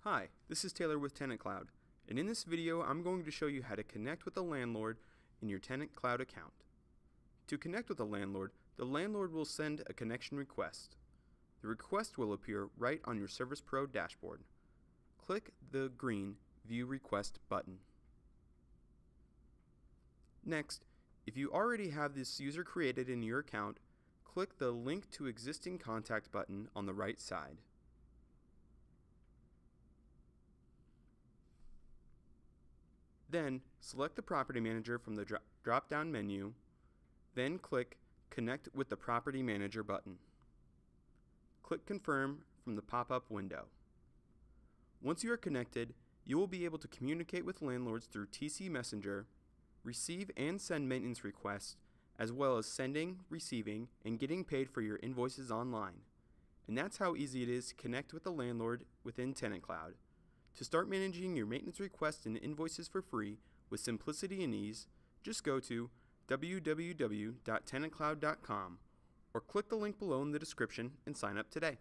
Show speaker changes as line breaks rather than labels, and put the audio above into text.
Hi, this is Taylor with TenantCloud, and in this video I'm going to show you how to connect with the landlord in your TenantCloud account. To connect with the landlord will send a connection request. The request will appear right on your Service Pro dashboard. Click the green View Request button. Next, if you already have this user created in your account, click the Link to Existing Contact button on the right side. Then, select the property manager from the drop-down menu, then click Connect with the Property Manager button. Click Confirm from the pop-up window. Once you are connected, you will be able to communicate with landlords through TC Messenger, receive and send maintenance requests, as well as sending, receiving, and getting paid for your invoices online. And that's how easy it is to connect with the landlord within TenantCloud. To start managing your maintenance requests and invoices for free with simplicity and ease, just go to www.tenantcloud.com or click the link below in the description and sign up today.